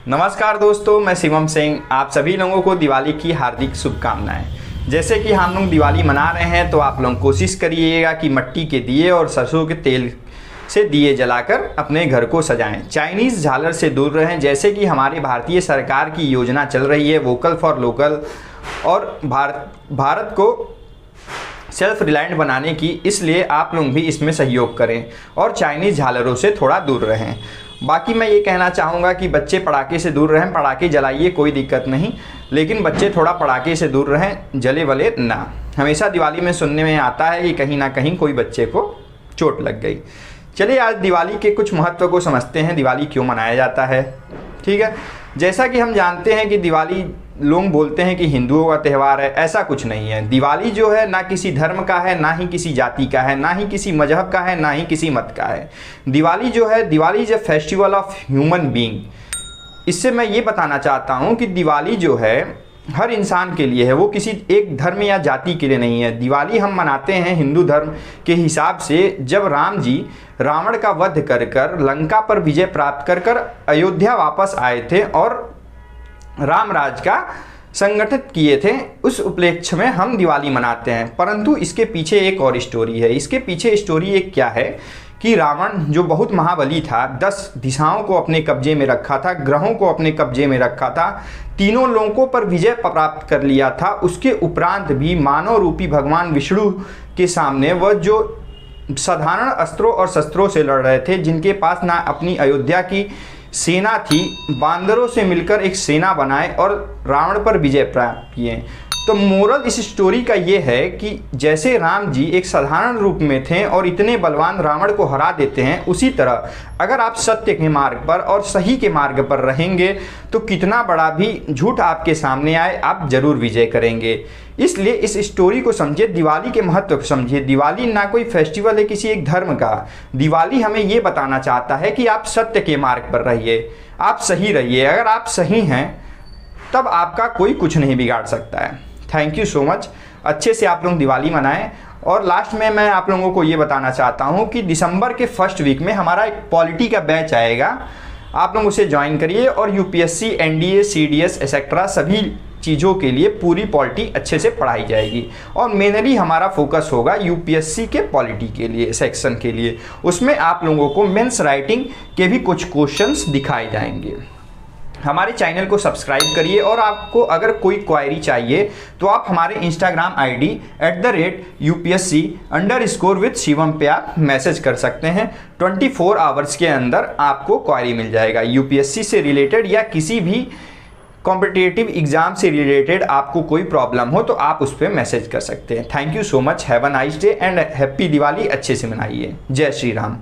नमस्कार दोस्तों, मैं शिवम सिंह। आप सभी लोगों को दिवाली की हार्दिक शुभकामनाएं। जैसे कि हम लोग दिवाली मना रहे हैं तो आप लोग कोशिश करिएगा कि मिट्टी के दिए और सरसों के तेल से दिए जलाकर अपने घर को सजाएं। चाइनीज़ झालर से दूर रहें। जैसे कि हमारे भारतीय सरकार की योजना चल रही है वोकल फॉर लोकल और भारत को सेल्फ रिलायंट बनाने की, इसलिए आप लोग भी इसमें सहयोग करें और चाइनीज़ झालरों से थोड़ा दूर रहें। बाकी मैं ये कहना चाहूँगा कि बच्चे पटाखे से दूर रहें। पटाखे जलाइए, कोई दिक्कत नहीं, लेकिन बच्चे थोड़ा पटाखे से दूर रहें, जले वले ना। हमेशा दिवाली में सुनने में आता है कि कहीं ना कहीं कोई बच्चे को चोट लग गई। चलिए आज दिवाली के कुछ महत्व को समझते हैं, दिवाली क्यों मनाया जाता है। ठीक है, जैसा कि हम जानते हैं कि दिवाली, लोग बोलते हैं कि हिंदुओं का त्यौहार है, ऐसा कुछ नहीं है। दिवाली जो है ना किसी धर्म का है, ना ही किसी जाति का है, ना ही किसी मजहब का है, ना ही किसी मत का है। दिवाली जो है, Diwali is a festival of human being. इससे मैं ये बताना चाहता हूँ कि दिवाली जो है हर इंसान के लिए है, वो किसी एक धर्म या जाति के लिए नहीं है। दिवाली हम मनाते हैं हिंदू धर्म के हिसाब से, जब राम जी रावण का वध कर कर लंका पर विजय प्राप्त कर कर अयोध्या वापस आए थे और राम राज का संगठित किए थे। उस उपलक्ष्य में हम दिवाली मनाते हैं। परंतु इसके पीछे एक और स्टोरी है। इसके पीछे स्टोरी एक क्या है कि रावण जो बहुत महाबली था, 10 दिशाओं को अपने कब्जे में रखा था, ग्रहों को अपने कब्जे में रखा था, तीनों लोकों पर विजय प्राप्त कर लिया था। उसके उपरांत भी मानव रूपी भगवान विष्णु के सामने वह जो साधारण अस्त्रों और शस्त्रों से लड़ रहे थे, जिनके पास ना अपनी अयोध्या की सेना थी, बांदरों से मिलकर एक सेना बनाए और रावण पर विजय प्राप्त किए। तो मोरल इस स्टोरी का ये है कि जैसे राम जी एक साधारण रूप में थे और इतने बलवान रावण को हरा देते हैं, उसी तरह अगर आप सत्य के मार्ग पर और सही के मार्ग पर रहेंगे तो कितना बड़ा भी झूठ आपके सामने आए, आप जरूर विजय करेंगे। इसलिए इस स्टोरी को समझिए, दिवाली के महत्व को समझिए। दिवाली ना कोई फेस्टिवल है किसी एक धर्म का। दिवाली हमें ये बताना चाहता है कि आप सत्य के मार्ग पर रहिए, आप सही रहिए। अगर आप सही हैं तब आपका कोई कुछ नहीं बिगाड़ सकता है। Thank you so much. अच्छे से आप लोग दिवाली मनाएं। और लास्ट में मैं आप लोगों को ये बताना चाहता हूँ कि दिसंबर के फर्स्ट वीक में हमारा एक पॉलिटी का बैच आएगा, आप लोग उसे ज्वाइन करिए। और यूपीएससी, एनडीए, सीडीएस एक्सेट्रा सभी चीज़ों के लिए पूरी पॉलिटी अच्छे से पढ़ाई जाएगी। और मेनली हमारा फोकस होगा यूपीएससी के पॉलिटी के लिए, सेक्शन के लिए। उसमें आप लोगों को मेंस राइटिंग के भी कुछ क्वेश्चंस दिखाए जाएंगे। हमारे चैनल को सब्सक्राइब करिए। और आपको अगर कोई क्वायरी चाहिए तो आप हमारे इंस्टाग्राम आईडी @UPSC_with शिवम पे आप मैसेज कर सकते हैं। 24 आवर्स के अंदर आपको क्वायरी मिल जाएगा। यूपीएससी से रिलेटेड या किसी भी कॉम्पिटिटिव एग्जाम से रिलेटेड आपको कोई प्रॉब्लम हो तो आप उस पर मैसेज कर सकते हैं। Thank you so much. Have a nice day and happy Diwali. अच्छे से मनाइए। जय श्री राम।